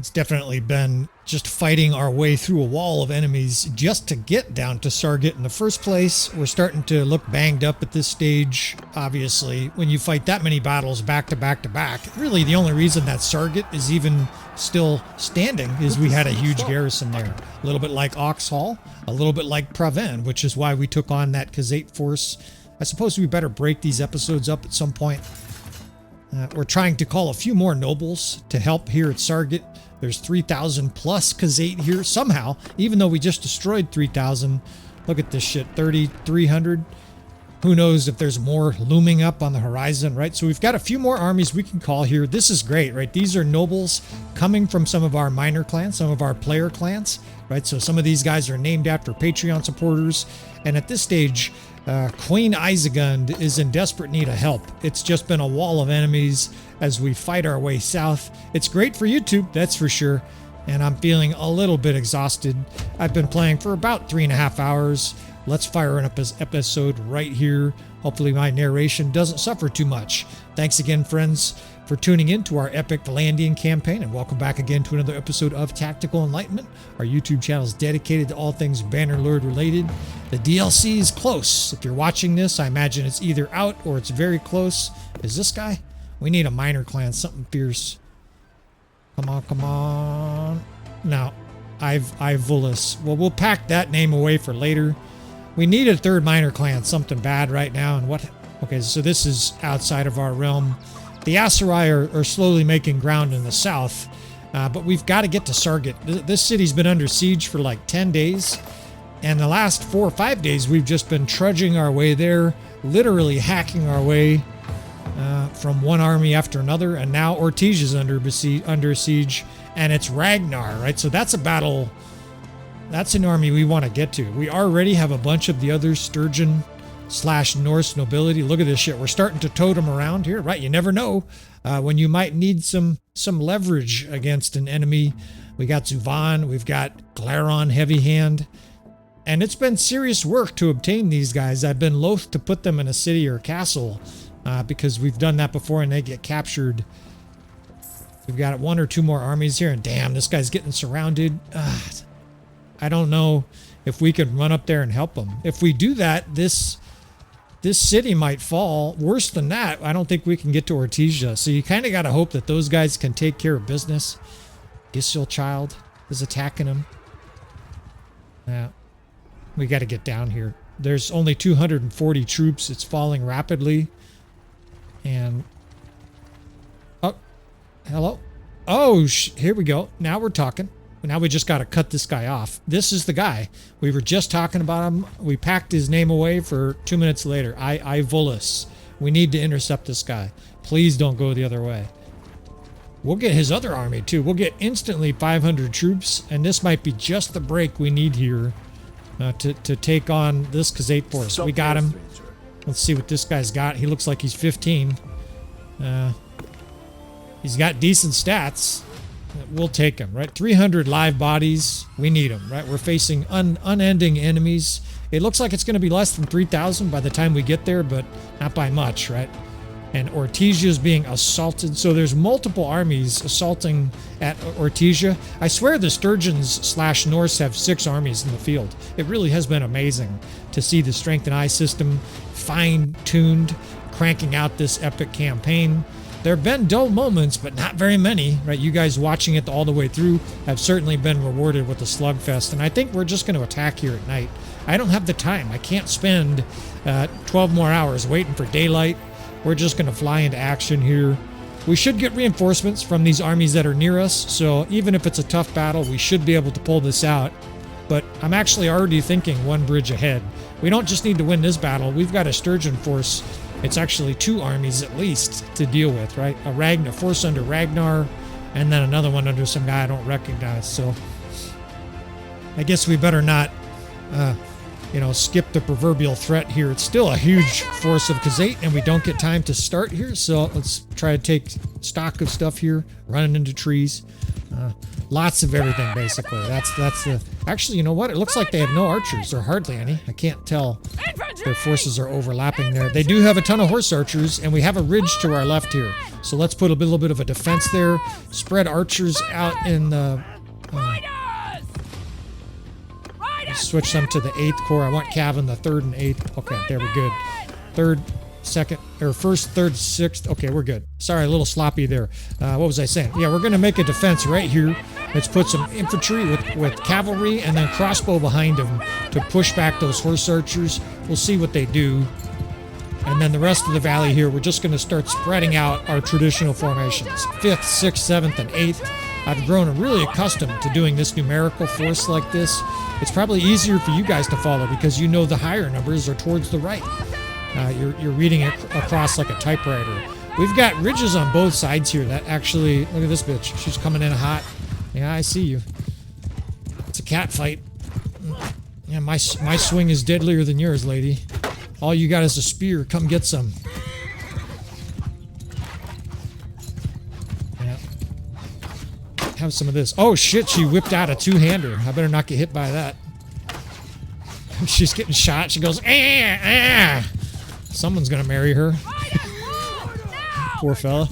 It's definitely been just fighting our way through a wall of enemies just to get down to Sargit in the first place. We're starting to look banged up at this stage. Obviously, when you fight that many battles back to back to back, really the only reason that Sargit is even still standing is we had a huge garrison there. A little bit like Oxhall, a little bit like Praven, which is why we took on that Khazate force. I suppose we better break these episodes up at some point. We're trying to call a few more nobles to help here at Sargit. There's 3,000 plus Khazate here somehow, even though we just destroyed 3,000. Look at this shit, 3,300. Who knows if there's more looming up on the horizon, right? So we've got a few more armies we can call here. This is great, right? These are nobles coming from some of our minor clans, some of our player clans, right? So some of these guys are named after Patreon supporters. And at this stage, Queen Isegund is in desperate need of help. It's just been a wall of enemies as we fight our way south. It's great for YouTube, that's for sure. And I'm feeling a little bit exhausted. I've been playing for about 3.5 hours. Let's fire an episode right here. Hopefully my narration doesn't suffer too much. Thanks again, friends, for tuning in to our Epic Vlandian campaign, and welcome back again to another episode of Tactical Enlightenment. Our YouTube channel is dedicated to all things Bannerlord related. The DLC is close. If you're watching this, I imagine it's either out or it's very close. Is this guy? We need a minor clan, something fierce. Come on, come on. Now, Ivulus. Well, we'll pack that name away for later. We need a third minor clan, something bad right now. And what? Okay, so this is outside of our realm. The Aserai are slowly making ground in the south, but we've got to get to Sargit. This city's been under siege for like 10 days, and the last 4 or 5 days we've just been trudging our way there, literally hacking our way from one army after another, and now Ortiz is under siege, and it's Ragnar, right? So that's a battle. That's an army we want to get to. We already have a bunch of the other Sturgian / Norse nobility. Look at this shit. We're starting to totem around here, right? You never know when you might need some leverage against an enemy. We got Zuvan, we've got Glaron, Heavy Hand, and it's been serious work to obtain these guys. I've been loath to put them in a city or castle because we've done that before and they get captured. We've got 1 or 2 more armies here, and damn, this guy's getting surrounded. I don't know if we could run up there and help them. If we do that, this city might fall. Worse than that, I don't think we can get to Ortiz. So you kind of got to hope that those guys can take care of business. Gisil Child is attacking him. Yeah, we got to get down here. There's only 240 troops. It's falling rapidly. And oh, hello. Oh, here we go. Now we're talking. Now we just got to cut this guy off. This is the guy. We were just talking about him. We packed his name away for 2 minutes later. Ivulus. We need to intercept this guy. Please don't go the other way. We'll get his other army too. We'll get instantly 500 troops, and this might be just the break we need here to take on this Khazate force. We got him. Let's see what this guy's got. He looks like he's 15. He's got decent stats. We'll take him, right? 300 live bodies. We need them, right? We're facing unending enemies. It looks like it's going to be less than 3,000 by the time we get there, but not by much, right? And Ortiz is being assaulted. So there's multiple armies assaulting at Ortiz. I swear the Sturgians / Norse have 6 armies in the field. It really has been amazing to see the StrengthenAI system fine-tuned, cranking out this epic campaign. There have been dull moments, but not very many, right? You guys watching it all the way through have certainly been rewarded with a slugfest, and I think we're just going to attack here at night. I don't have the time. I can't spend 12 more hours waiting for daylight. We're just going to fly into action here. We should get reinforcements from these armies that are near us, so even if it's a tough battle, we should be able to pull this out. But I'm actually already thinking 1 bridge ahead. We don't just need to win this battle. We've got a Sturgian force. It's actually 2 armies at least to deal with, right? A force under Ragnar, and then another one under some guy I don't recognize. So I guess we better not, skip the proverbial threat here. It's still a huge force of Khazate, and we don't get time to start here. So let's try to take stock of stuff here, running into trees. Lots of everything, basically. That's the... Actually, you know what? It looks like they have no archers, or hardly any. I can't tell. Their forces are overlapping there. They do have a ton of horse archers, and we have a ridge to our left here. So let's put a little bit of a defense there. Spread archers out in the... switch them to the 8th Corps. I want Cav in the 3rd and 8th. Okay, there we're good. 3rd, 2nd, or 1st, 3rd, 6th. Okay, we're good. Sorry, a little sloppy there. What was I saying? Yeah, we're going to make a defense right here. Let's put some infantry with cavalry and then crossbow behind them to push back those horse archers. We'll see what they do. And then the rest of the valley here, we're just going to start spreading out our traditional formations. 5th, 6th, 7th, and 8th. I've grown really accustomed to doing this numerical force like this. It's probably easier for you guys to follow because you know the higher numbers are towards the right. You're reading it across like a typewriter. We've got ridges on both sides here that actually... Look at this bitch. She's coming in hot. Yeah, I see you. It's a cat fight. Yeah, my swing is deadlier than yours, lady. All you got is a spear. Come get some. Yeah. Have some of this. Oh, shit. She whipped out a two-hander. I better not get hit by that. She's getting shot. She goes, Someone's going to marry her. Poor fella.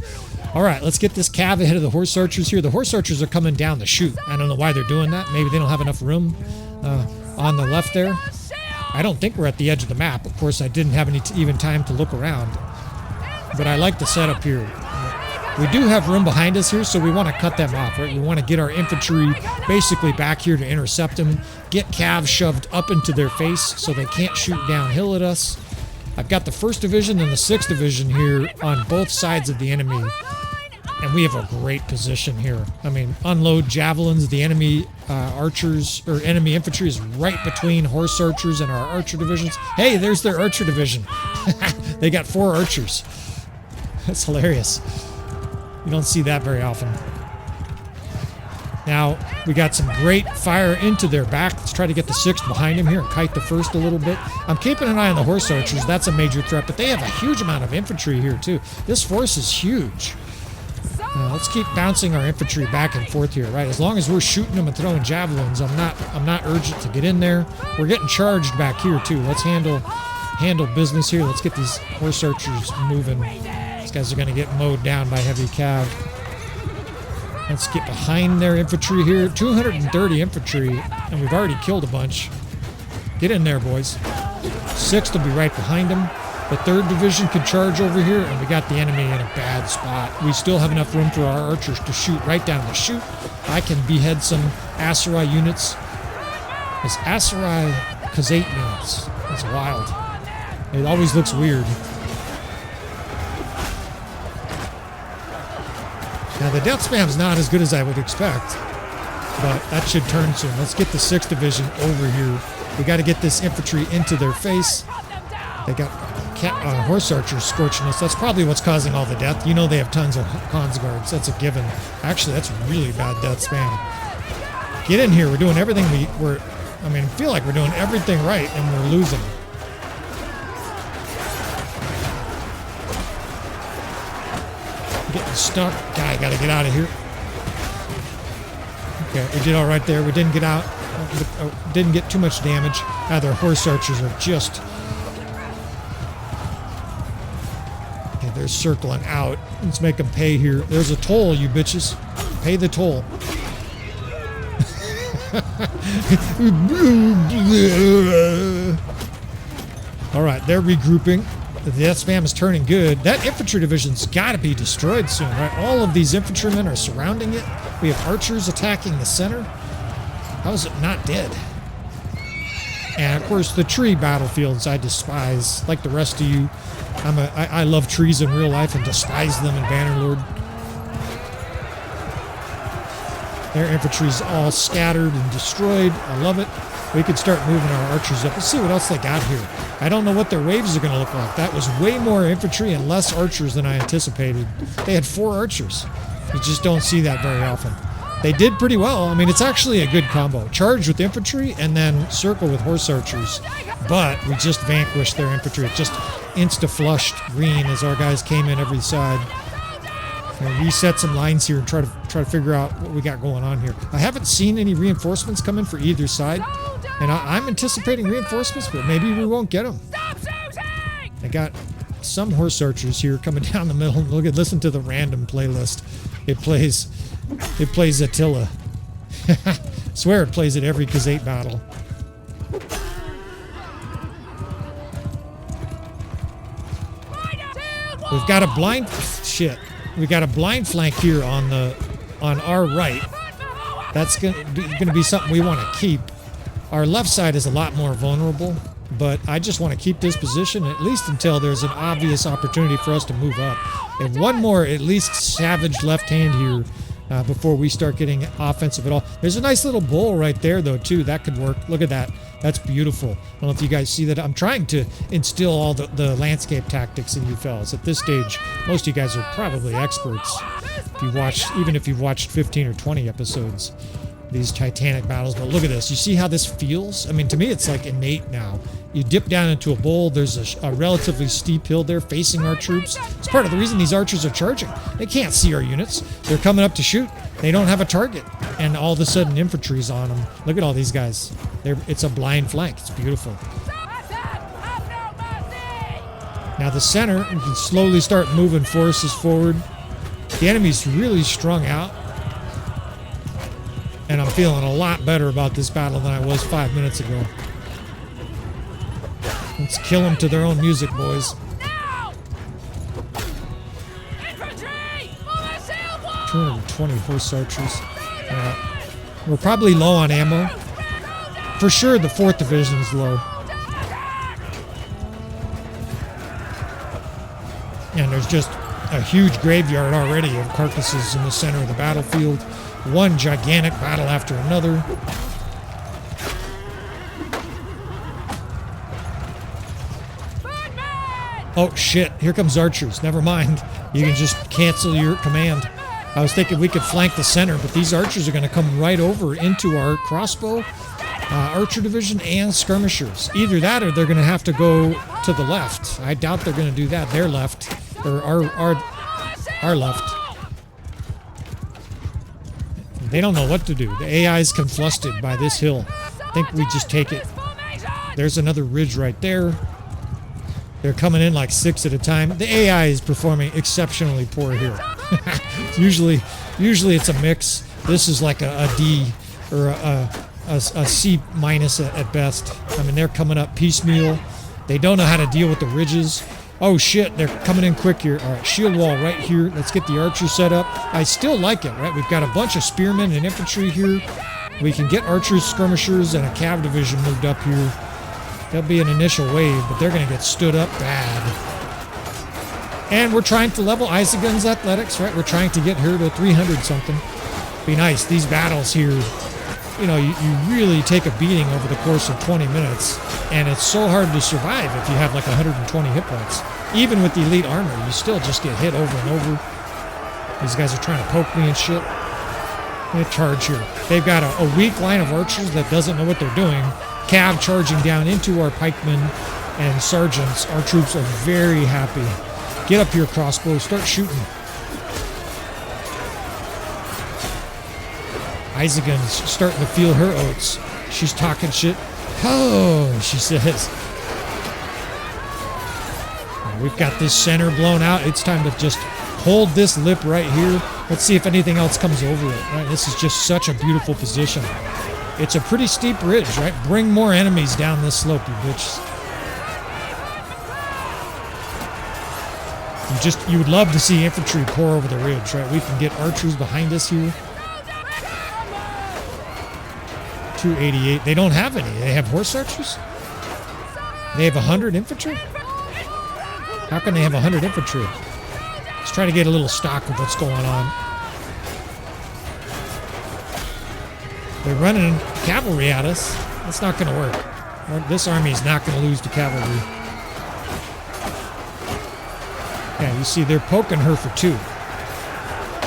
All right, let's get this cav ahead of the horse archers here. The horse archers are coming down the chute. I don't know why they're doing that. Maybe they don't have enough room on the left there. I don't think we're at the edge of the map. Of course, I didn't have any even time to look around. But I like the setup here. We do have room behind us here, so we want to cut them off, right? We want to get our infantry basically back here to intercept them, get cav shoved up into their face so they can't shoot downhill at us. I've got the 1st Division and the 6th Division here on both sides of the enemy, and we have a great position here. I mean, unload javelins. The enemy archers, or enemy infantry is right between horse archers and our archer divisions. Hey, there's their archer division. They got 4 archers. That's hilarious. You don't see that very often. Now, we got some great fire into their back. Let's try to get the 6th behind him here and kite the 1st a little bit. I'm keeping an eye on the horse archers. That's a major threat, but they have a huge amount of infantry here, too. This force is huge. Let's keep bouncing our infantry back and forth here, right? As long as we're shooting them and throwing javelins, I'm not urgent to get in there. We're getting charged back here, too. Let's handle business here. Let's get these horse archers moving. These guys are going to get mowed down by heavy cav. Let's get behind their infantry here. 230 infantry, and we've already killed a bunch. Get in there, boys. 6th will be right behind them. The 3rd Division can charge over here, and we got the enemy in a bad spot. We still have enough room for our archers to shoot right down the chute. I can behead some Aserai units. It's Aserai Khazate units. That's wild. It always looks weird. Now, the death spam's not as good as I would expect, but that should turn soon. Let's get the 6th Division over here. We got to get this infantry into their face. They got horse archers scorching us. That's probably what's causing all the death. You know they have tons of Hans guards. That's a given. Actually, that's really bad death spam. Get in here. We're doing everything I feel like we're doing everything right, and we're losing. Getting stuck. Guy, gotta get out of here. Okay, we did all right there. We didn't get out. Didn't get too much damage. Their horse archers are just... Okay, they're circling out. Let's make them pay here. There's a toll, you bitches. Pay the toll. All right, they're regrouping. The death spam is turning good. That infantry division's got to be destroyed soon, right? All of these infantrymen are surrounding it. We have archers attacking the center. How is it not dead? And, of course, the tree battlefields I despise, like the rest of you. I love trees in real life and despise them in Bannerlord. Their infantry's all scattered and destroyed. I love it. We could start moving our archers up. Let's see what else they got here. I don't know what their waves are going to look like. That was way more infantry and less archers than I anticipated. They had 4 archers. You just don't see that very often. They did pretty well. I mean, it's actually a good combo. Charge with infantry and then circle with horse archers. But we just vanquished their infantry. It just insta-flushed green as our guys came in every side. And reset some lines here and try to figure out what we got going on here. I haven't seen any reinforcements come in for either side. And I'm anticipating reinforcements, but maybe we won't get them. They got some horse archers here coming down the middle. Listen to the random playlist. It plays Attila. Swear it plays at every Khazate battle. We've got a blind We got a blind flank here on our right. That's gonna be something we want to keep. Our left side is a lot more vulnerable, but I just want to keep this position at least until there's an obvious opportunity for us to move up. And one more at least savage left hand here before we start getting offensive at all. There's a nice little bull right there though too. That could work. Look at that. That's beautiful. I don't know if you guys see that. I'm trying to instill all the landscape tactics in you fellas. At this stage, most of you guys are probably experts. Even if you've watched 15 or 20 episodes, these Titanic battles. But look at this. You see how this feels? I mean, to me, it's like innate now. You dip down into a bowl. There's a relatively steep hill there facing our troops. It's part of the reason these archers are charging. They can't see our units. They're coming up to shoot. They don't have a target. And all of a sudden, infantry's on them. Look at all these guys. It's a blind flank. It's beautiful. Now the center, we can slowly start moving forces forward. The enemy's really strung out. And I'm feeling a lot better about this battle than I was 5 minutes ago. Let's kill them to their own music, boys. 220 horse archers. We're probably low on ammo. For sure, the 4th Division is low. And there's just a huge graveyard already of carcasses in the center of the battlefield. One gigantic battle after another. Oh shit, here comes archers. Never mind. You can just cancel your command. I was thinking we could flank the center, but these archers are going to come right over into our crossbow, archer division, and skirmishers. Either that or they're going to have to go to the left. I doubt they're going to do that. Their left, or our left. They don't know what to do. The AI is conflused by this hill. I think we just take it. There's another ridge right there. They're coming in like 6 at a time. The AI is performing exceptionally poor here. Usually it's a mix. This is like a D or a C minus at best. I mean, they're coming up piecemeal. They don't know how to deal with the ridges. Oh shit, they're coming in quick here. All right, shield wall right here. Let's get the archers set up. I still like it, right? We've got a bunch of spearmen and infantry here. We can get archers, skirmishers, and a cav division moved up here. There'll be an initial wave, but they're going to get stood up bad. And we're trying to level Isagun's athletics, right? We're trying to get her to 300 something. Be nice. These battles here, you know, you really take a beating over the course of 20 minutes, and it's so hard to survive if you have like 120 hit points. Even with the elite armor, you still just get hit over and over. These guys are trying to poke me and shit. I'm going to charge here. They've got a weak line of archers that doesn't know what they're doing. Cav charging down into our pikemen and sergeants. Our troops are very happy. Get up here, crossbow. Start shooting. Isagun's starting to feel her oats. She's talking shit. Oh, she says. We've got this center blown out. It's time to just hold this lip right here. Let's see if anything else comes over it. Right? This is just such a beautiful position. It's a pretty steep ridge, right? Bring more enemies down this slope, you bitches. You would love to see infantry pour over the ridge, right? We can get archers behind us here. 288. They don't have any. They have horse archers? They have 100 infantry? How can they have 100 infantry? Let's try to get a little stock of what's going on. They're running cavalry at us. That's not going to work. This army is not going to lose to cavalry. Yeah, you see, they're poking her for 2.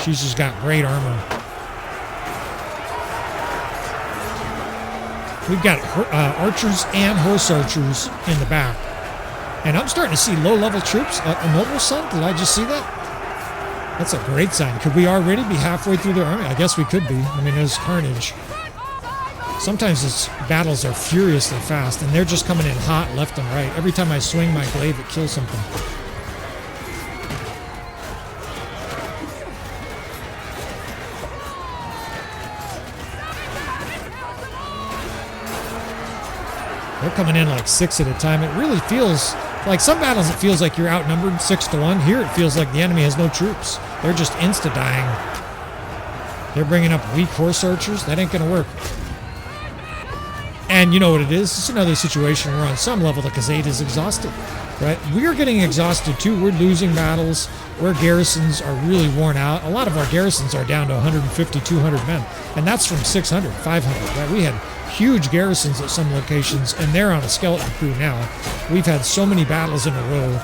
She's just got great armor. We've got archers and horse archers in the back. And I'm starting to see low-level troops. A noble son? Did I just see that? That's a great sign. Could we already be halfway through their army? I guess we could be. I mean, there's carnage. Sometimes these battles are furiously fast, and they're just coming in hot left and right. Every time I swing my glaive, it kills something. They're coming in like 6 at a time. It really feels like some battles it feels like you're outnumbered 6-1. Here it feels like the enemy has no troops. They're just insta-dying. They're bringing up weak horse archers. That ain't going to work. And you know what it is? It's another situation where on some level the Khazad is exhausted. Right? We're getting exhausted too. We're losing battles where garrisons are really worn out. A lot of our garrisons are down to 150, 200 men. And that's from 600, 500. Right? We had huge garrisons at some locations, and they're on a skeleton crew now. We've had so many battles in a row.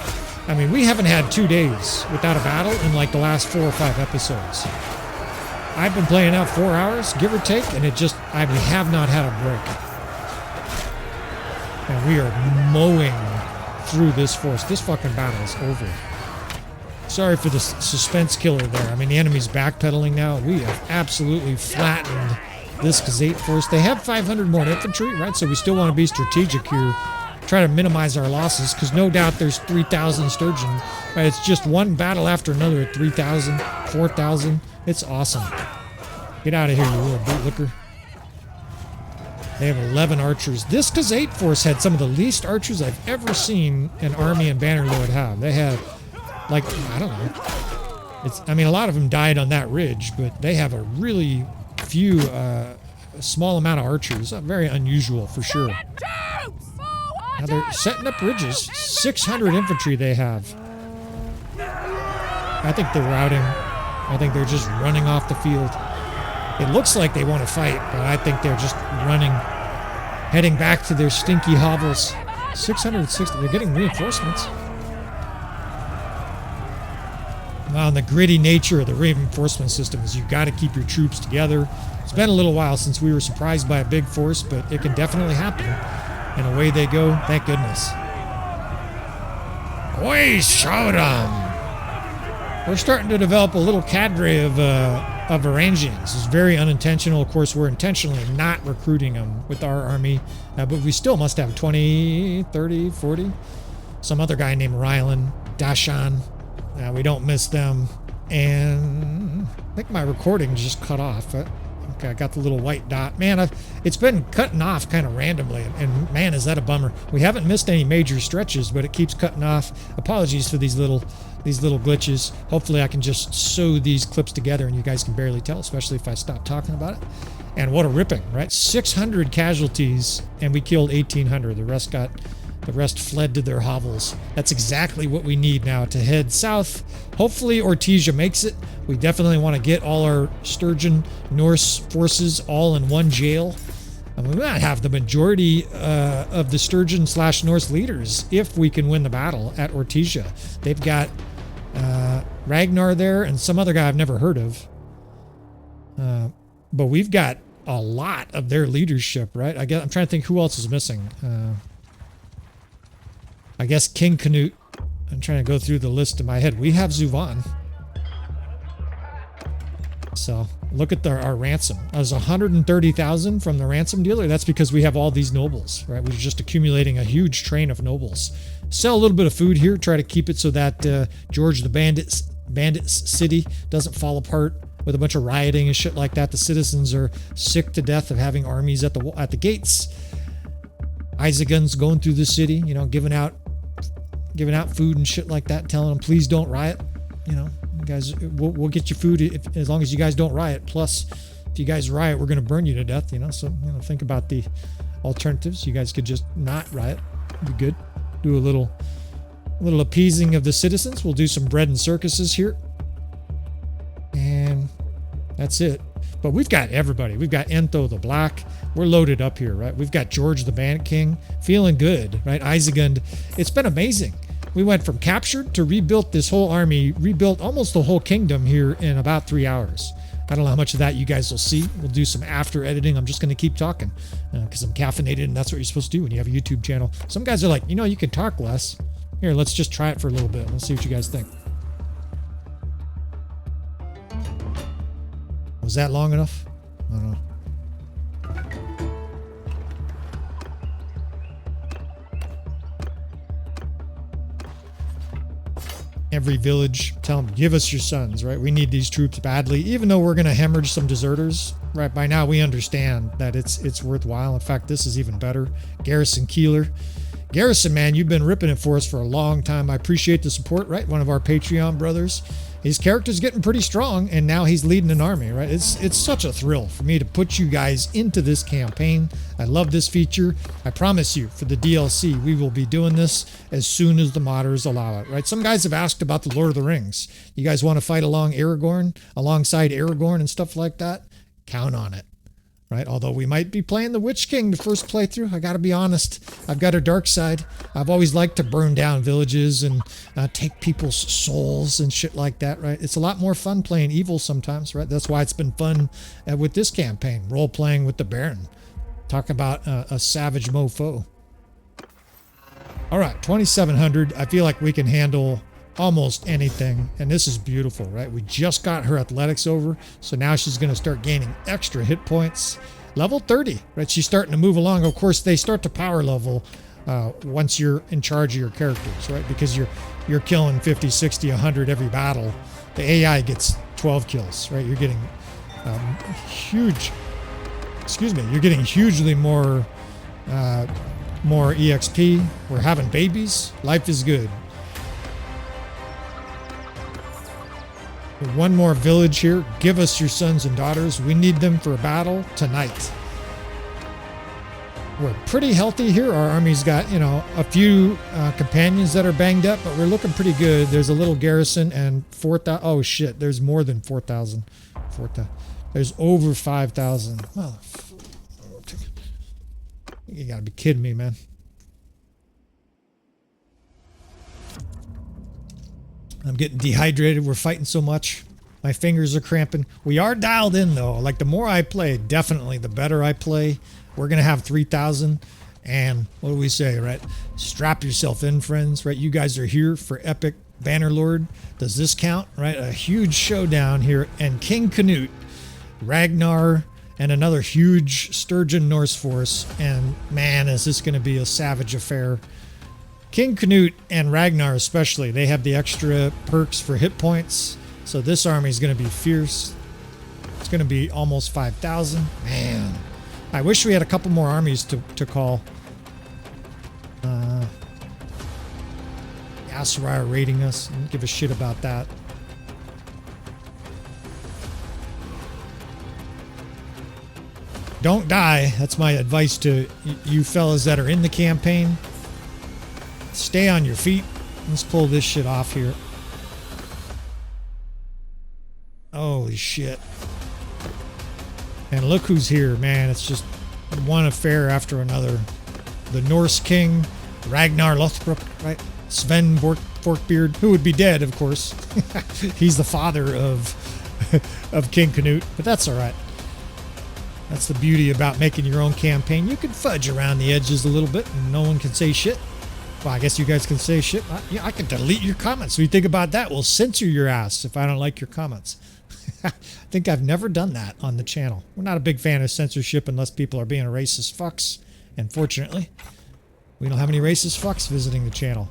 I mean, we haven't had 2 days without a battle in like the last 4 or 5 episodes. I've been playing out 4 hours, give or take, and we have not had a break. And we are mowing through this force. This fucking battle is over. Sorry for the suspense killer there. I mean, the enemy's backpedaling now. We have absolutely flattened this Khazad force. They have 500 more infantry, right? So we still want to be strategic here. Try to minimize our losses, because no doubt there's 3,000 Sturgian. Right? It's just one battle after another at 3,000, 4,000. It's awesome. Get out of here, you little bootlicker. They have 11 archers. This Khazad force had some of the least archers I've ever seen an army in Bannerlord have. They had, like, I don't know. I mean, a lot of them died on that ridge, but they have a really few, small amount of archers. Very unusual, for sure. Now they're setting up ridges. 600 infantry they have. I think they're routing. I think they're just running off the field. It looks like they want to fight, but I think they're just running, heading back to their stinky hovels. 660, they're getting reinforcements. Now, the gritty nature of the reinforcement system is you've got to keep your troops together. It's been a little while since we were surprised by a big force, but it can definitely happen. And away they go, thank goodness. We showed them! We're starting to develop a little cadre of Varangians. It's very unintentional. Of course, we're intentionally not recruiting them with our army, but we still must have 20, 30, 40. Some other guy named Rylan, Dashan. We don't miss them. And I think my recording just cut off. Okay, I got the little white dot. Man, it's been cutting off kind of randomly, and man, is that a bummer. We haven't missed any major stretches, but it keeps cutting off. Apologies for these little glitches. Hopefully I can just sew these clips together and you guys can barely tell, especially if I stop talking about it. And what a ripping, right? 600 casualties, and we killed 1,800. The rest fled to their hovels. That's exactly what we need now to head south. Hopefully Ortesia makes it. We definitely want to get all our Sturgian Norse forces all in one jail. And we might have the majority of the Sturgian/Norse leaders if we can win the battle at Ortesia. They've got Ragnar there and some other guy I've never heard of. But we've got a lot of their leadership, right? I'm trying to think who else is missing. I guess King Canute. I'm trying to go through the list in my head. We have Zuvan. So look at our ransom. That was 130,000 from the ransom dealer. That's because we have all these nobles, right? We're just accumulating a huge train of nobles. Sell a little bit of food here. Try to keep it so that George the Bandit's city doesn't fall apart with a bunch of rioting and shit like that. The citizens are sick to death of having armies at the gates. Isagun's going through the city, you know, giving out food and shit like that, telling them please don't riot. You know, guys, we'll get you food as long as you guys don't riot. Plus, if you guys riot, we're going to burn you to death. You know, so think about the alternatives. You guys could just not riot. Be good. Do a little appeasing of the citizens. We'll do some bread and circuses here, and that's it. But we've got everybody. We've got Entho the Black. We're loaded up here, right? We've got George the Bandit King. Feeling good, right? Isegund. It's been amazing. We went from captured to rebuilt this whole army, rebuilt almost the whole kingdom here in about 3 hours. I don't know how much of that you guys will see. We'll do some after editing. I'm just going to keep talking because I'm caffeinated, and that's what you're supposed to do when you have a YouTube channel. Some guys are like, you can talk less. Here, let's just try it for a little bit. Let's see what you guys think. Was that long enough? I don't know. Every village, tell them, give us your sons, right? We need these troops badly. Even though we're going to hemorrhage some deserters, right, by now we understand that it's worthwhile. In fact, this is even better. Garrison Keeler. Garrison, man, you've been ripping it for us for a long time. I appreciate the support, right? One of our Patreon brothers. His character's getting pretty strong, and now he's leading an army, right? It's such a thrill for me to put you guys into this campaign. I love this feature. I promise you, for the DLC, we will be doing this as soon as the modders allow it, right? Some guys have asked about the Lord of the Rings. You guys want to fight alongside Aragorn and stuff like that? Count on it. Right? Although we might be playing the Witch King the first playthrough, I gotta be honest. I've got a dark side. I've always liked to burn down villages and take people's souls and shit like that, right? It's a lot more fun playing evil sometimes, right? That's why it's been fun with this campaign, role-playing with the Baron. Talk about a savage mofo. All right, 2,700. I feel like we can handle almost anything, and this is beautiful, right? We just got her athletics over, so now she's going to start gaining extra hit points. Level 30, right? She's starting to move along. Of course, they start to power level once you're in charge of your characters, right? Because you're killing 50, 60, 100 every battle. The AI gets 12 kills, right? You're getting you're getting hugely more EXP. We're having babies. Life is good. One more village here. Give us your sons and daughters. We need them for a battle tonight. We're pretty healthy here. Our army's got, a few companions that are banged up, but we're looking pretty good. There's a little garrison and 4,000. Oh, shit. There's more than 4,000. There's over 5,000. Oh, you gotta be kidding me, man. I'm getting dehydrated. We're fighting so much. My fingers are cramping. We are dialed in, though. Like, the more I play, definitely the better I play. We're going to have 3,000. And what do we say, right? Strap yourself in, friends, right? You guys are here for Epic Bannerlord. Does this count, right? A huge showdown here. And King Canute, Ragnar, and another huge Sturgian Norse force. And, man, is this going to be a savage affair. King Canute and Ragnar especially, they have the extra perks for hit points. So this army is going to be fierce. It's going to be almost 5,000. Man, I wish we had a couple more armies to call. Aserai are raiding us. I don't give a shit about that. Don't die. That's my advice to you fellas that are in the campaign. Stay on your feet. Let's pull this shit off here. Holy shit. And look who's here, man. It's just one affair after another. The Norse king, Ragnar Lothbrok, right? Sven Forkbeard, who would be dead, of course. He's the father of King Canute, but that's all right. That's the beauty about making your own campaign. You can fudge around the edges a little bit and no one can say shit. Well, I guess you guys can say shit. I can delete your comments. What do you think about that? We'll censor your ass if I don't like your comments. I think I've never done that on the channel. We're not a big fan of censorship unless people are being racist fucks. And fortunately, we don't have any racist fucks visiting the channel.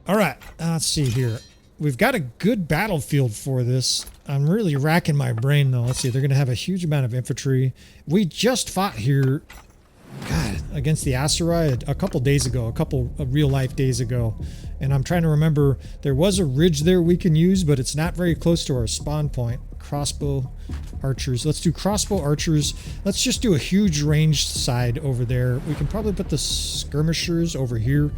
All right, let's see here. We've got a good battlefield for this. I'm really racking my brain, though. Let's see. They're going to have a huge amount of infantry. We just fought here, God, against the Aserai a couple days ago, a couple of real-life days ago. And I'm trying to remember, there was a ridge there we can use, but it's not very close to our spawn point. Crossbow archers. Let's do crossbow archers. Let's just do a huge ranged side over there. We can probably put the skirmishers over here.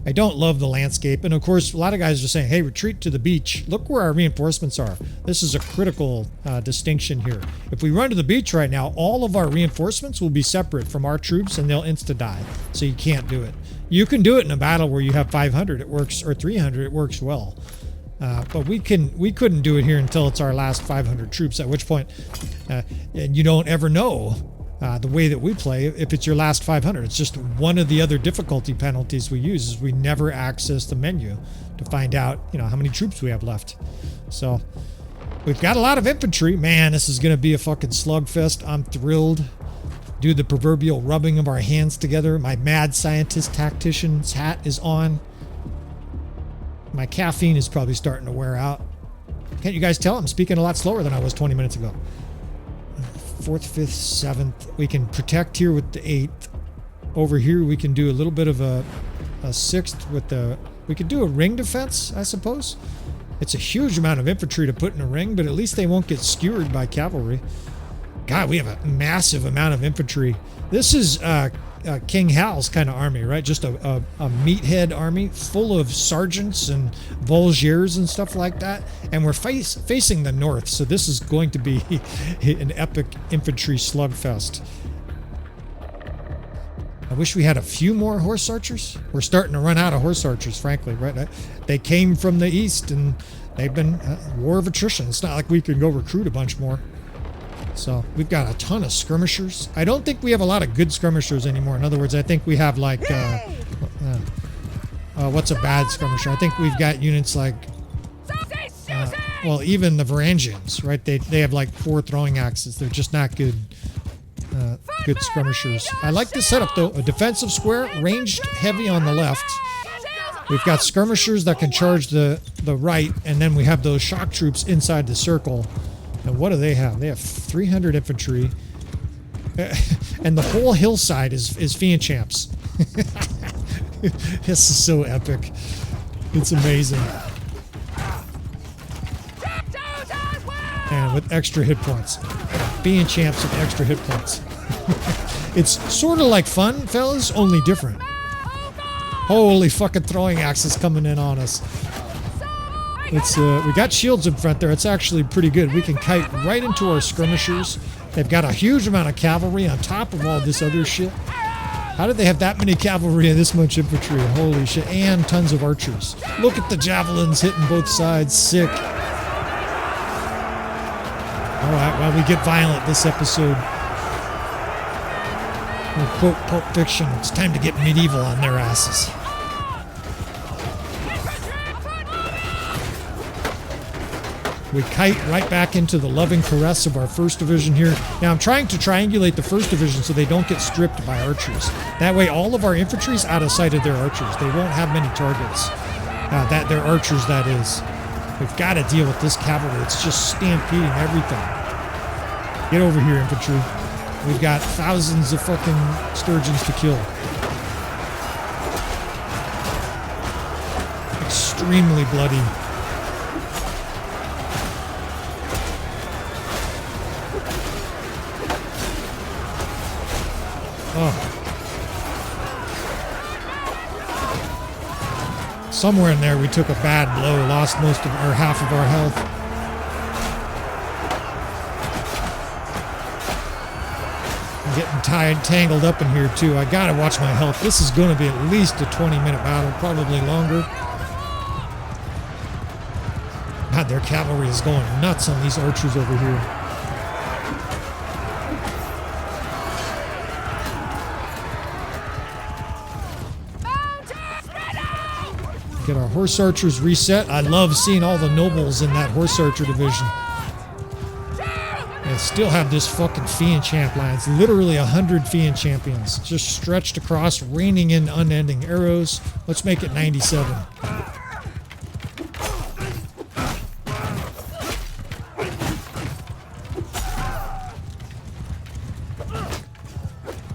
I don't love the landscape. And of course, a lot of guys are saying, hey, retreat to the beach. Look where our reinforcements are. This is a critical distinction here. If we run to the beach right now, all of our reinforcements will be separate from our troops and they'll insta-die. So you can't do it. You can do it in a battle where you have 500, it works, or 300, it works well. But we couldn't do it here until it's our last 500 troops, at which point, and you don't ever know the way that we play if it's your last 500. It's just one of the other difficulty penalties we use is we never access the menu to find out, how many troops we have left. So we've got a lot of infantry. Man, this is going to be a fucking slugfest. I'm thrilled. Do the proverbial rubbing of our hands together. My mad scientist tactician's hat is on. My caffeine is probably starting to wear out. Can't you guys tell? I'm speaking a lot slower than I was 20 minutes ago. 4th, 5th, 7th. We can protect here with the 8th. Over here we can do a little bit of a 6th with the... We could do a ring defense, I suppose. It's a huge amount of infantry to put in a ring, but at least they won't get skewered by cavalry. God, we have a massive amount of infantry. This is King Hal's kind of army, right? Just a meathead army full of sergeants and volunteers and stuff like that. And we're facing the north, so this is going to be an epic infantry slugfest. I wish we had a few more horse archers. We're starting to run out of horse archers, frankly, right? They came from the east and they've been war of attrition. It's not like we can go recruit a bunch more. So we've got a ton of skirmishers. I don't think we have a lot of good skirmishers anymore. In other words, I think we have like, what's a bad skirmisher? I think we've got units like, well, even the Vlandians, right? They have like 4 throwing axes. They're just not good. Good skirmishers. I like this setup though. A defensive square, ranged heavy on the left. We've got skirmishers that can charge the right, and then we have those shock troops inside the circle. And what do they have? They have 300 infantry. And the whole hillside is Fiend champs. This is so epic. It's amazing. And with extra hit points. Fiend champs with extra hit points. It's sort of like fun, fellas, only different. Holy fucking throwing axes coming in on us. It's we got shields in front there. It's actually pretty good. We can kite right into our skirmishers. They've got a huge amount of cavalry on top of all this other shit. How did they have that many cavalry and this much infantry? Holy shit. And tons of archers. Look at the javelins hitting both sides. Sick. Alright, well, we get violent this episode. We'll quote Pulp Fiction. It's time to get medieval on their asses. We kite right back into the loving caress of our 1st Division here. Now, I'm trying to triangulate the 1st Division so they don't get stripped by archers. That way, all of our infantry's out of sight of their archers. They won't have many targets. Their archers, that is. We've got to deal with this cavalry. It's just stampeding everything. Get over here, infantry. We've got thousands of fucking Sturgians to kill. Extremely bloody. Oh. Somewhere in there we took a bad blow, lost most of our half of our health. Getting tangled up in here too. I gotta watch my health. This is going to be at least a 20-minute battle, probably longer. God, their cavalry is going nuts on these archers over here. Get our horse archers reset. I love seeing all the nobles in that horse archer division. And still have this fucking Fiend champ line. It's literally 100 Fiend champions just stretched across, raining in unending arrows. Let's make it 97.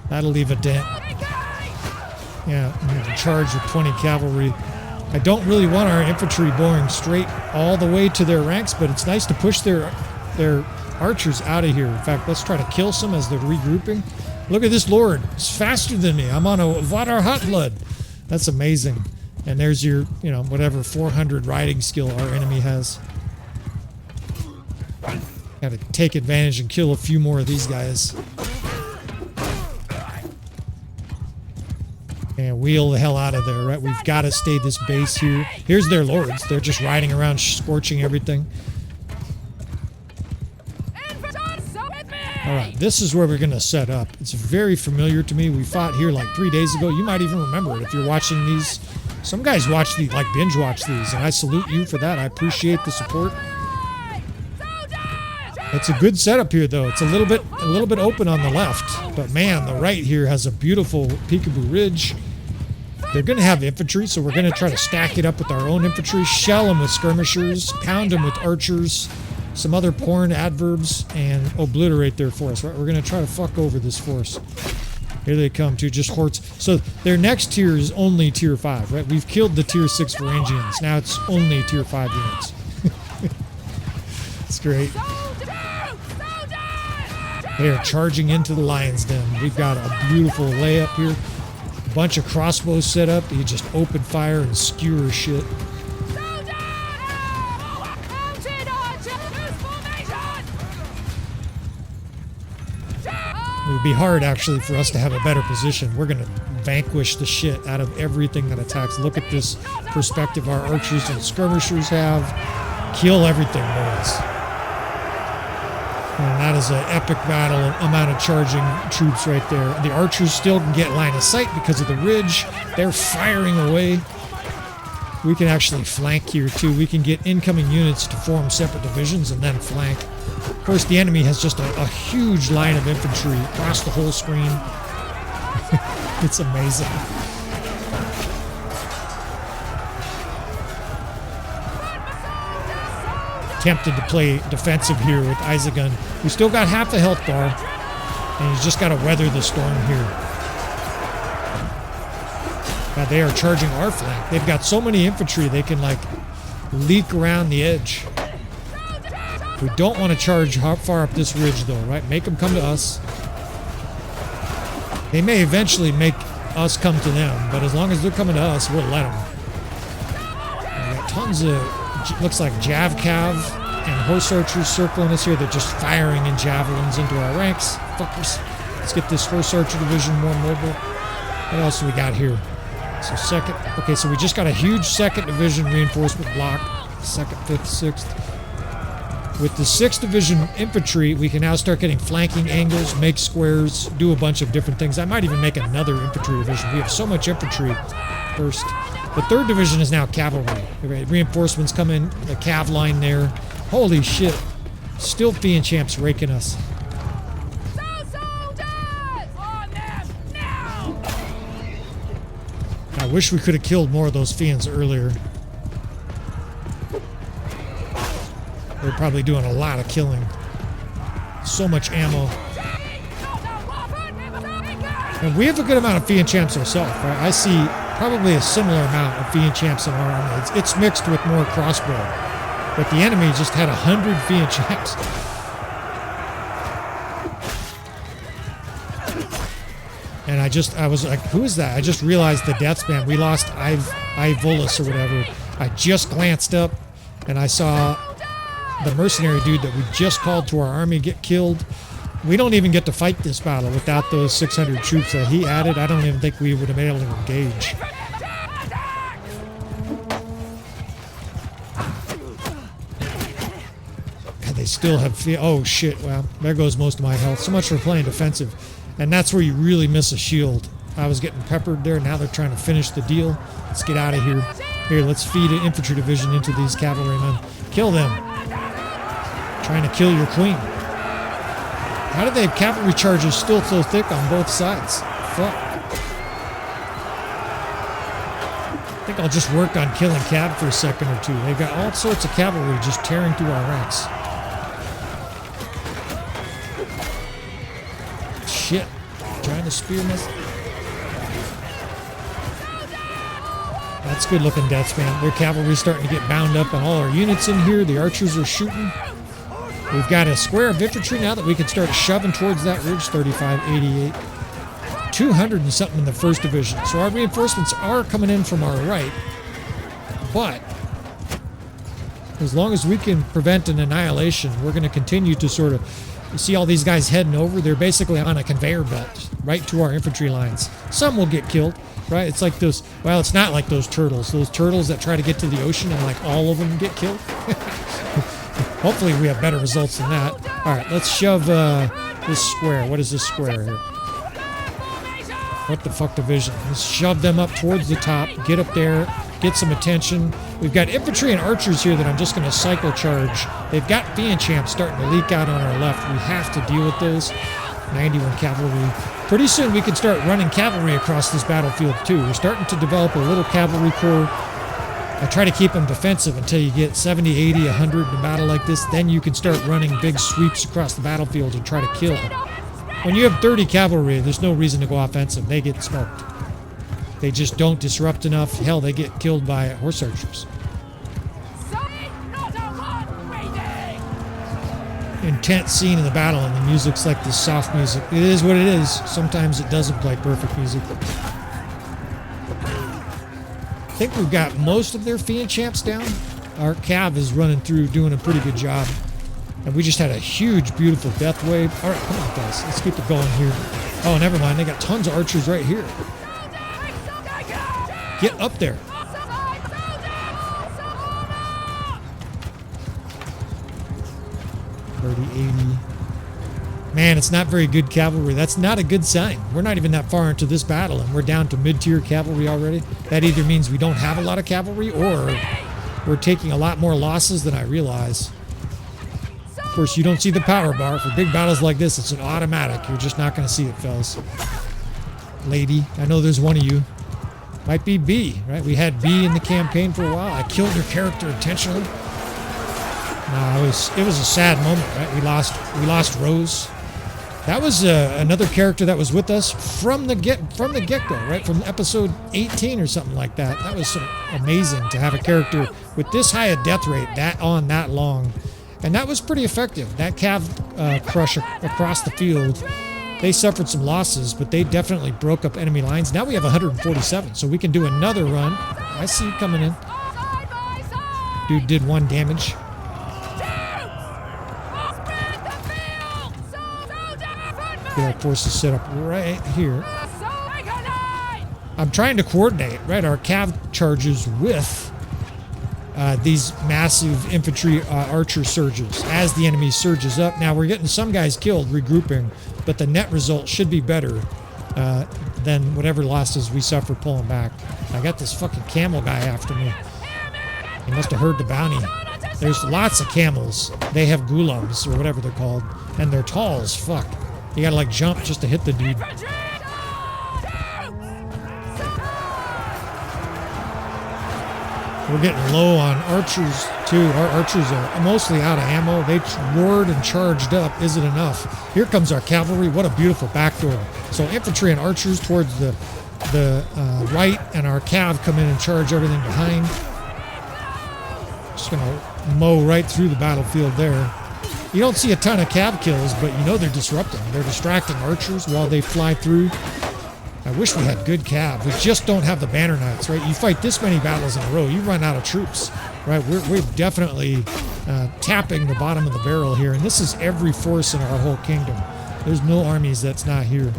That'll leave a dent. Yeah, I'm going to charge with 20 cavalry. I don't really want our infantry going straight all the way to their ranks, but it's nice to push their archers out of here. In fact, let's try to kill some as they're regrouping. Look at this lord. It's faster than me. I'm on a Vadar hot blood. That's amazing. And there's your, whatever 400 riding skill our enemy has. Got to take advantage and kill a few more of these guys. And wheel the hell out of there, right? We've got to stay this base here. Here's their lords. They're just riding around scorching everything. Alright, this is where we're going to set up. It's very familiar to me. We fought here like 3 days ago. You might even remember it if you're watching these. Some guys watch these, like binge watch these, and I salute you for that. I appreciate the support. It's a good setup here, though. It's a little bit open on the left, but man, the right here has a beautiful peekaboo ridge. They're going to have infantry, so we're going to try to stack it up with our own infantry, shell them with skirmishers, pound them with archers. some other porn adverbs and obliterate their force, right? We're going to try to fuck over this force. Here they come, too, just hordes. So their next tier is only tier 5, right? We've killed the tier 6 Varangians. Now it's only tier 5 units. It's great. They are charging into the lion's den. We've got a beautiful layup here. A bunch of crossbows set up. You just open fire and skewer shit. It would be hard, actually, for us to have a better position. We're going to vanquish the shit out of everything that attacks. Look at this perspective our archers and skirmishers have. Kill everything, boys. And that is an epic battle amount of charging troops right there. The archers still can get line of sight because of the ridge. They're firing away. We can actually flank here, too. We can get incoming units to form separate divisions and then flank. Of course, the enemy has just a huge line of infantry across the whole screen. It's amazing. Tempted to play defensive here with Isagun. We still got half a health bar, and he's just got to weather the storm here. God, they are charging our flank. They've got so many infantry, they can, like, leak around the edge. We don't want to charge far up this ridge, though, right? Make them come to us. They may eventually make us come to them, but as long as they're coming to us, we'll let them. We got tons of, looks like Jav Cav and horse archers circling us here. They're just firing in javelins into our ranks. Fuckers. Let's get this horse archer division more mobile. What else do we got here? So second, okay, so we just got a huge second division reinforcement block. 2nd, 5th, 6th. With the 6th Division Infantry, we can now start getting flanking angles, make squares, do a bunch of different things. I might even make another infantry division. We have so much infantry first. The 3rd Division is now cavalry. Reinforcements come in, the cav line there. Holy shit. Still Fiend Champs raking us. I wish we could have killed more of those Fiends earlier. They're probably doing a lot of killing. So much ammo. And we have a good amount of Fiend Champs ourselves, right? I see probably a similar amount of Fiend Champs in our army. It's mixed with more crossbow. But the enemy just had 100 Fiend Champs. And I was like, who is that? I just realized the death span. We lost Ivolus or whatever. I just glanced up and I saw the mercenary dude that we just called to our army get killed. We don't even get to fight this battle without those 600 troops that he added. I don't even think we would have been able to engage. God, they still have... Oh, shit. Well, there goes most of my health. So much for playing defensive. And that's where you really miss a shield. I was getting peppered there. Now they're trying to finish the deal. Let's get out of here. Here, let's feed an infantry division into these cavalrymen. Kill them. Trying to kill your queen. How do they have cavalry charges still so thick on both sides? Fuck. I think I'll just work on killing cav for a second or two. They've got all sorts of cavalry just tearing through our ranks. Shit. Trying to spear us. That's good looking death span. Their cavalry's starting to get bound up on all our units in here. The archers are shooting. We've got a square of infantry now that we can start shoving towards that ridge. 35, 88. 200 and something in the 1st Division. So our reinforcements are coming in from our right. But as long as we can prevent an annihilation, we're going to continue to sort of... You see all these guys heading over? They're basically on a conveyor belt right to our infantry lines. Some will get killed, right? It's like those... Well, it's not like those turtles. Those turtles that try to get to the ocean and like all of them get killed. Hopefully we have better results than that. All right, let's shove this square. What is this square here? What the fuck division? Let's shove them up towards the top. Get up there. Get some attention. We've got infantry and archers here that I'm just going to cycle charge. They've got Fiend Champs starting to leak out on our left. We have to deal with those. 91 cavalry. Pretty soon we can start running cavalry across this battlefield too. We're starting to develop a little cavalry corps. I try to keep them defensive until you get 70, 80, 100 in a battle like this. Then you can start running big sweeps across the battlefield and try to kill. When you have 30 cavalry, there's no reason to go offensive. They get smoked. They just don't disrupt enough. Hell, they get killed by horse archers. Intense scene in the battle, and the music's like this soft music. It is what it is. Sometimes it doesn't play perfect music. I think we've got most of their fiend champs down. Our cav is running through, doing a pretty good job. And we just had a huge, beautiful death wave. All right, come on, guys. Let's keep it going here. Oh, never mind. They got tons of archers right here. Get up there. 30, 80. Man, it's not very good cavalry. That's not a good sign. We're not even that far into this battle, and we're down to mid-tier cavalry already. That either means we don't have a lot of cavalry, or we're taking a lot more losses than I realize. Of course, you don't see the power bar. For big battles like this, it's an automatic. You're just not going to see it, fellas. Lady, I know there's one of you. Might be B, right? We had B in the campaign for a while. I killed her character intentionally. No, it was a sad moment, right? We lost Rose. That was another character that was with us from the get-go, right? From episode 18 or something like that. That was amazing to have a character with this high a death rate that long. And that was pretty effective. That cav crush across the field, they suffered some losses, but they definitely broke up enemy lines. Now we have 147, so we can do another run. I see you coming in. Dude did 1 damage. Get our forces set up right here. I'm trying to coordinate, right, our cav charges with these massive infantry archer surges as the enemy surges up. Now we're getting some guys killed regrouping, but the net result should be better than whatever losses we suffer pulling back. I got this fucking camel guy after me. He must have heard the bounty. There's lots of camels. They have gulams or whatever they're called, and they're tall as fuck. You gotta like jump just to hit the dude. We're getting low on archers too. Our archers are mostly out of ammo. They roared and charged up. Is it enough? Here comes our cavalry. What a beautiful backdoor. So infantry and archers towards the right, and our cav come in and charge everything behind. Just gonna mow right through the battlefield there. You don't see a ton of cav kills, but you know they're disrupting. They're distracting archers while they fly through. I wish we had good cav. We just don't have the banner knights, right? You fight this many battles in a row, you run out of troops, right? We're definitely tapping the bottom of the barrel here, and this is every force in our whole kingdom. There's no armies that's not here.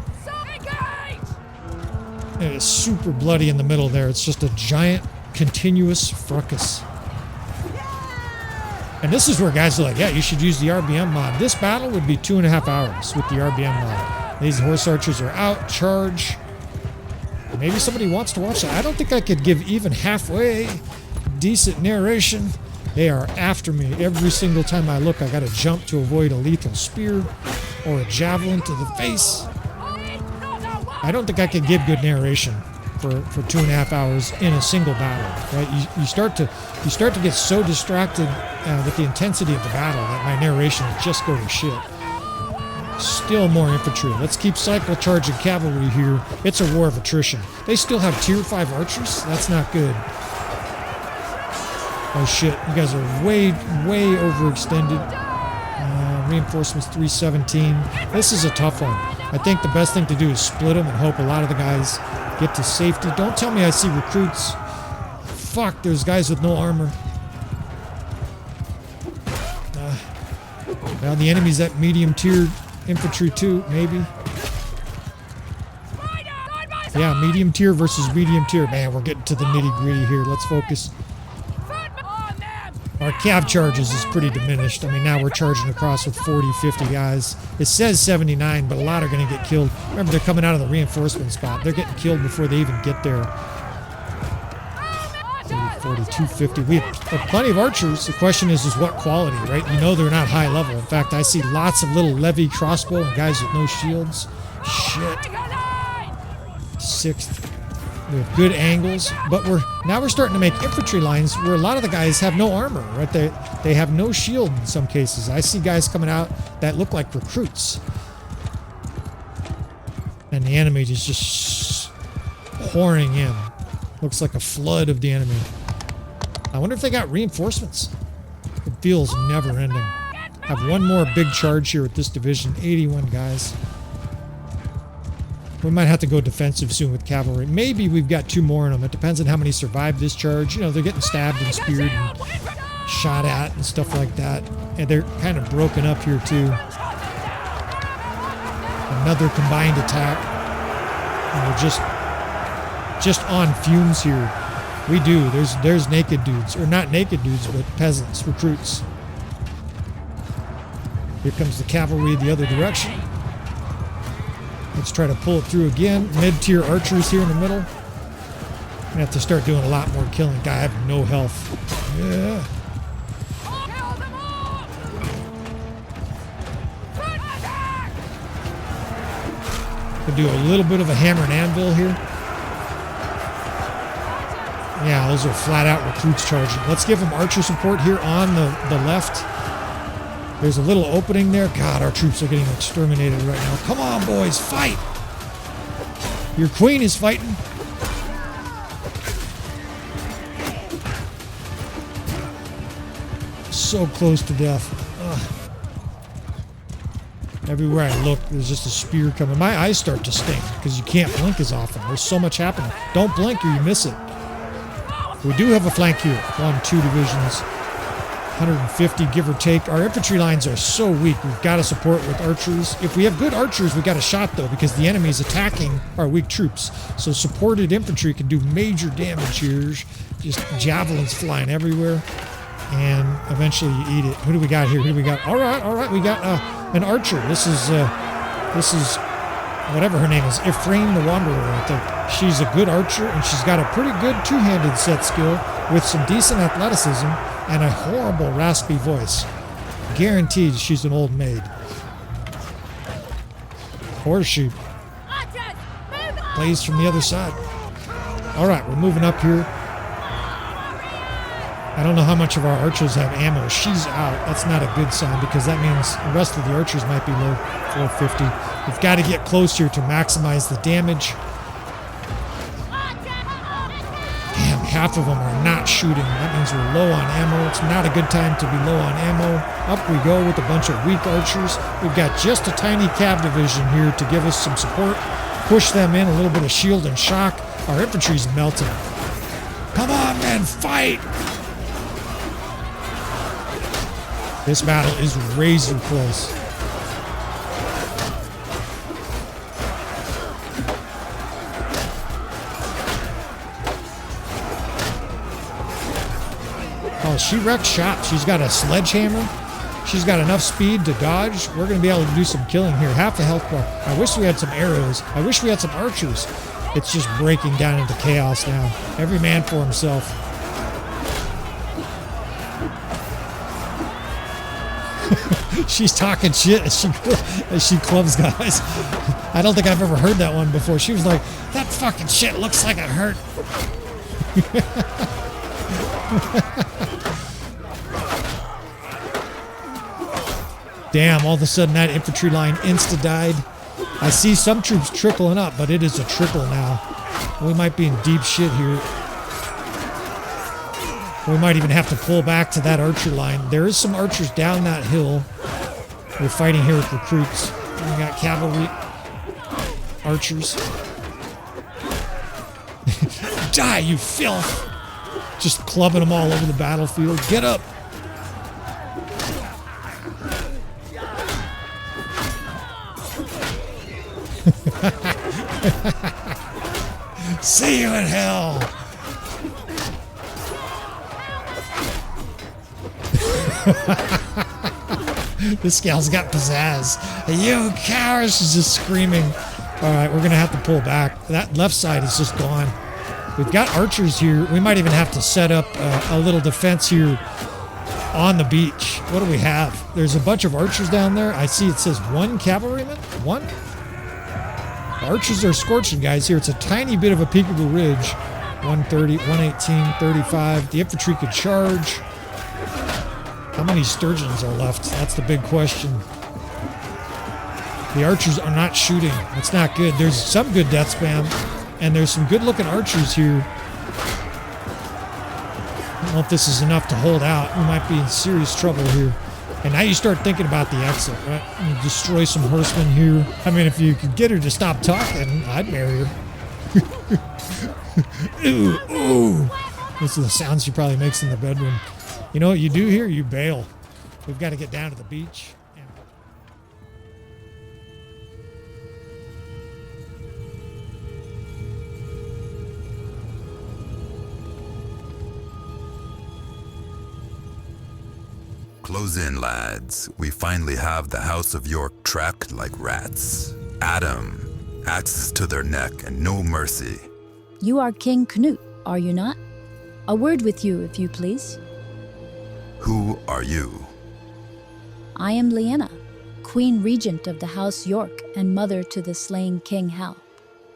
It is super bloody in the middle there. It's just a giant, continuous fracas. And this is where guys are like, yeah, you should use the RBM mod. This battle would be 2.5 hours with the RBM mod. These horse archers are out, charge. Maybe somebody wants to watch that. I don't think I could give even halfway decent narration. They are after me. Every single time I look, I gotta jump to avoid a lethal spear or a javelin to the face. I don't think I could give good narration for 2.5 hours in a single battle, right? You start to get so distracted with the intensity of the battle that my narration would just go to shit. Still more infantry. Let's keep cycle charging cavalry here. It's a war of attrition. They still have tier 5 archers? That's not good. Oh shit, you guys are way overextended. Reinforcements 317. This is a tough one. I think the best thing to do is split them and hope a lot of the guys get to safety. Don't tell me I see recruits. Fuck, there's guys with no armor. Now the enemy's at medium tier infantry too, maybe. Yeah, medium tier versus medium tier. Man, we're getting to the nitty gritty here. Let's focus. Our cav charges is pretty diminished. I mean, now we're charging across with 40, 50 guys. It says 79, but a lot are going to get killed. Remember, they're coming out of the reinforcement spot. They're getting killed before they even get there. 40, 250. We have plenty of archers. The question is what quality, right? You know they're not high level. In fact, I see lots of little levy crossbow and guys with no shields. Shit. 6th. We have good angles, but we're starting to make infantry lines where a lot of the guys have no armor, right? They have no shield in some cases. I see guys coming out that look like recruits. And the enemy is just pouring in. Looks like a flood of the enemy. I wonder if they got reinforcements. It feels never ending. Have one more big charge here with this division, 81 guys. We might have to go defensive soon with cavalry. Maybe we've got 2 more in them. It depends on how many survive this charge. You know, they're getting stabbed and speared and shot at and stuff like that. And they're kind of broken up here too. Another combined attack. And we're just on fumes here. We do. There's naked dudes. Or not naked dudes, but peasants, recruits. Here comes the cavalry the other direction. Let's try to pull it through again. Mid-tier archers here in the middle. I have to start doing a lot more killing. Guy, I have no health. Yeah. Could do a little bit of a hammer and anvil here. Yeah, those are flat out recruits charging. Let's give them archer support here on the left. There's a little opening there. God, our troops are getting exterminated right now. Come on, boys, fight! Your queen is fighting. So close to death. Ugh. Everywhere I look, there's just a spear coming. My eyes start to stink because you can't blink as often. There's so much happening. Don't blink or you miss it. We do have a flank here. 1, 2 divisions. 150, give or take. Our infantry lines are so weak. We've got to support with archers. If we have good archers, we got a shot, though, because the enemy is attacking our weak troops. So supported infantry can do major damage here. Just javelins flying everywhere. And eventually you eat it. Who do we got here? Who do we got? All right. We got an archer. This is whatever her name is, Ephraim the Wanderer, I think. She's a good archer, and she's got a pretty good two-handed set skill with some decent athleticism and a horrible raspy voice. Guaranteed she's an old maid. Or she plays from the other side. All right, we're moving up here. I don't know how much of our archers have ammo. She's out. That's not a good sign because that means the rest of the archers might be low. 450. We've got to get close here to maximize the damage. Damn, half of them are not shooting. That means we're low on ammo. It's not a good time to be low on ammo. Up we go with a bunch of weak archers. We've got just a tiny cav division here to give us some support. Push them in, a little bit of shield and shock. Our infantry's melting. Come on, men, fight! This battle is razor close. Oh, she wrecked shop. She's got a sledgehammer. She's got enough speed to dodge. We're going to be able to do some killing here. Half a health bar. I wish we had some arrows. I wish we had some archers. It's just breaking down into chaos now. Every man for himself. She's talking shit as she clubs guys. I don't think I've ever heard that one before. She was like, that fucking shit looks like it hurt. Damn, all of a sudden that infantry line insta-died. I see some troops trickling up, but it is a trickle now. We might be in deep shit here. We might even have to pull back to that archer line. There is some archers down that hill. We're fighting here with recruits. We got cavalry, archers. Die, you filth! Just clubbing them all over the battlefield. Get up! See you in hell! This gal's got pizzazz. You cowards! She's just screaming. Alright, we're gonna have to pull back. That left side is just gone. We've got archers here. We might even have to set up a little defense here on the beach. What do we have? There's a bunch of archers down there. I see it says 1 cavalryman? 1? Archers are scorching, guys. Here, it's a tiny bit of a peekaboo ridge. 130, 118, 35. The infantry could charge. How many Sturgians are left? That's the big question. The archers are not shooting. It's not good. There's some good death spam, and there's some good-looking archers here. I don't know if this is enough to hold out. We might be in serious trouble here. And now you start thinking about the exit, right? You destroy some horsemen here. I mean, if you could get her to stop talking, I'd marry her. Ooh, ooh. Those are the sounds she probably makes in the bedroom. You know what you do here? You bail. We've got to get down to the beach. Close in, lads. We finally have the House of York trapped like rats. Adam, axes to their neck and no mercy. You are King Canute, are you not? A word with you, if you please. Who are you? I am Lyanna, Queen Regent of the House York and mother to the slain King Hal.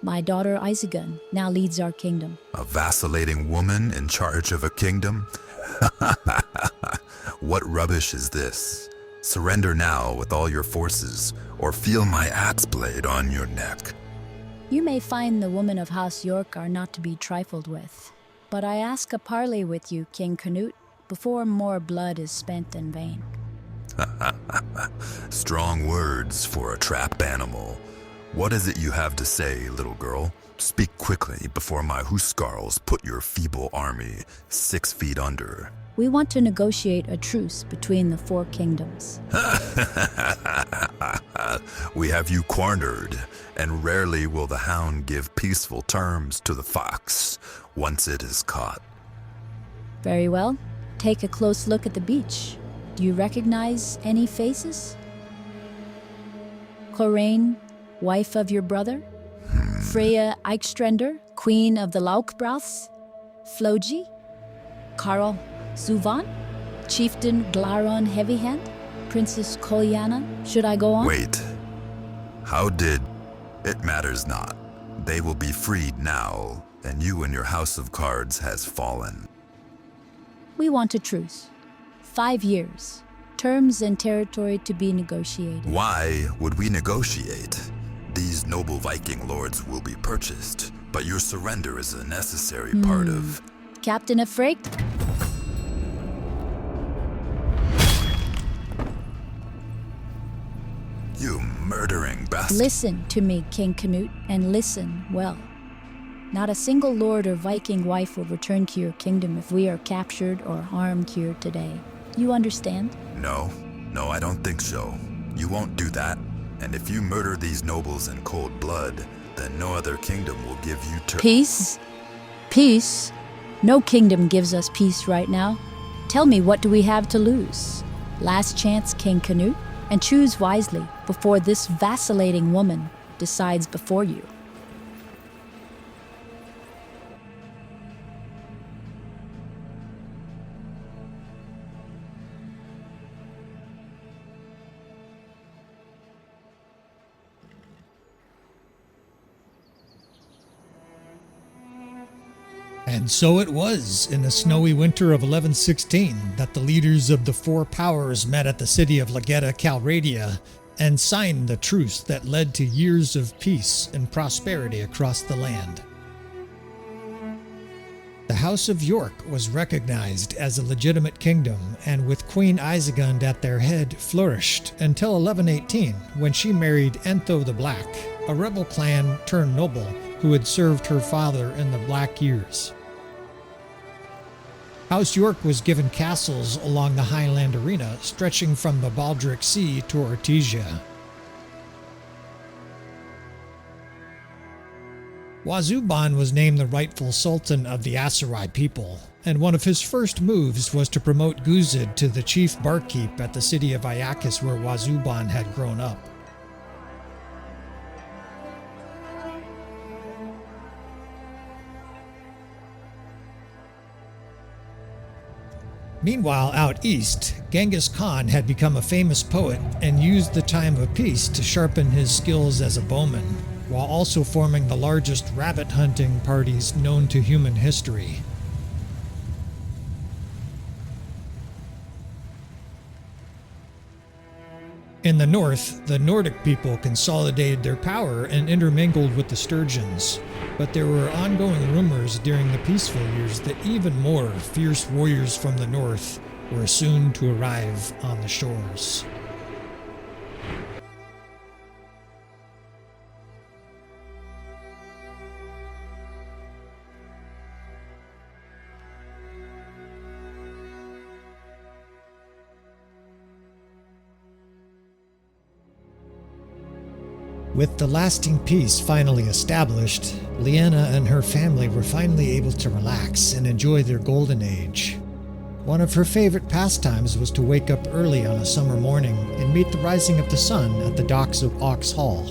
My daughter Isagun now leads our kingdom. A vacillating woman in charge of a kingdom? What rubbish is this? Surrender now with all your forces, or feel my axe blade on your neck. You may find the women of House York are not to be trifled with, but I ask a parley with you, King Canute, before more blood is spent in vain. Strong words for a trapped animal. What is it you have to say, little girl? Speak quickly before my huskarls put your feeble army 6 feet under. We want to negotiate a truce between the 4 kingdoms. We have you cornered, and rarely will the hound give peaceful terms to the fox once it is caught. Very well. Take a close look at the beach. Do you recognize any faces? Coraine, wife of your brother? Freya Eichstrender, queen of the Laukbraths? Floji? Karl Zuvan? Chieftain Glaron Heavyhand? Princess Kolyana? Should I go on? Wait. How did... It matters not. They will be freed now, and you and your house of cards has fallen. We want a truce. 5 years. Terms and territory to be negotiated. Why would we negotiate? These noble Viking lords will be purchased, but your surrender is a necessary part of... Captain of Freyk? You murdering bastard. Listen to me, King Canute, and listen well. Not a single lord or Viking wife will return to your kingdom if we are captured or harmed here today. You understand? No, I don't think so. You won't do that. And if you murder these nobles in cold blood, then no other kingdom will give you Peace? Peace? No kingdom gives us peace right now. Tell me, what do we have to lose? Last chance, King Canute, and choose wisely before this vacillating woman decides before you. And so it was in the snowy winter of 1116 that the leaders of the 4 powers met at the city of Legetta Calradia and signed the truce that led to years of peace and prosperity across the land. The House of York was recognized as a legitimate kingdom, and with Queen Isegund at their head, flourished until 1118, when she married Entho the Black, a rebel clan turned noble who had served her father in the Black Years. House York was given castles along the Highland Arena, stretching from the Baldric Sea to Ortesia. Wazuban was named the rightful sultan of the Aserai people, and one of his first moves was to promote Guzid to the chief barkeep at the city of Ayakis, where Wazuban had grown up. Meanwhile, out east, Genghis Khan had become a famous poet and used the time of peace to sharpen his skills as a bowman. while also forming the largest rabbit hunting parties known to human history. In the north, the Nordic people consolidated their power and intermingled with the Sturgians, but there were ongoing rumors during the peaceful years that even more fierce warriors from the north were soon to arrive on the shores. With the lasting peace finally established, Lyanna and her family were finally able to relax and enjoy their golden age. One of her favorite pastimes was to wake up early on a summer morning and meet the rising of the sun at the docks of Ox Hall.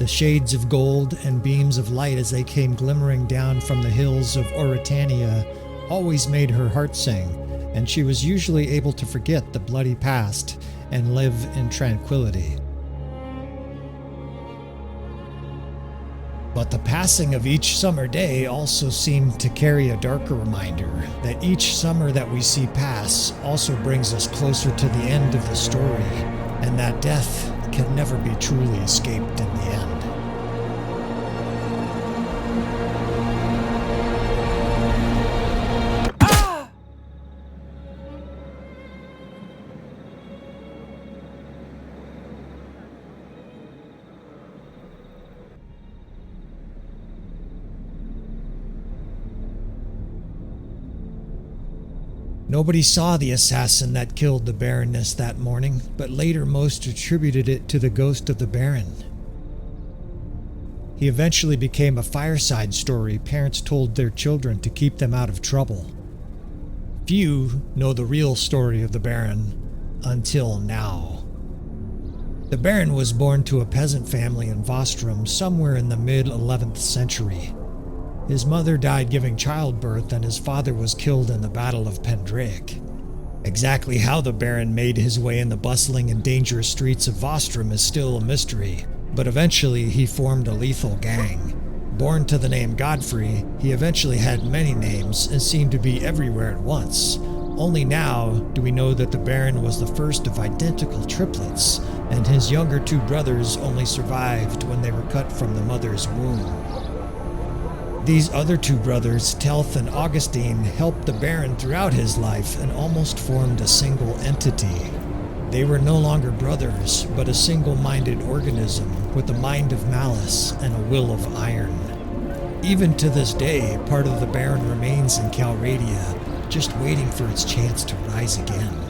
The shades of gold and beams of light as they came glimmering down from the hills of Oritania always made her heart sing, and she was usually able to forget the bloody past and live in tranquility. But the passing of each summer day also seemed to carry a darker reminder that each summer that we see pass also brings us closer to the end of the story, and that death can never be truly escaped in the end. Nobody saw the assassin that killed the Baroness that morning, but later most attributed it to the ghost of the Baron. He eventually became a fireside story parents told their children to keep them out of trouble. Few know the real story of the Baron until now. The Baron was born to a peasant family in Vostrum somewhere in the mid-11th century. His mother died giving childbirth and his father was killed in the Battle of Pendraic. Exactly how the Baron made his way in the bustling and dangerous streets of Vostrum is still a mystery, but eventually he formed a lethal gang. Born to the name Godfrey, he eventually had many names and seemed to be everywhere at once. Only now do we know that the Baron was the first of identical triplets, and his younger two brothers only survived when they were cut from the mother's womb. These other two brothers, Telth and Augustine, helped the Baron throughout his life and almost formed a single entity. They were no longer brothers, but a single-minded organism with a mind of malice and a will of iron. Even to this day, part of the Baron remains in Calradia, just waiting for its chance to rise again.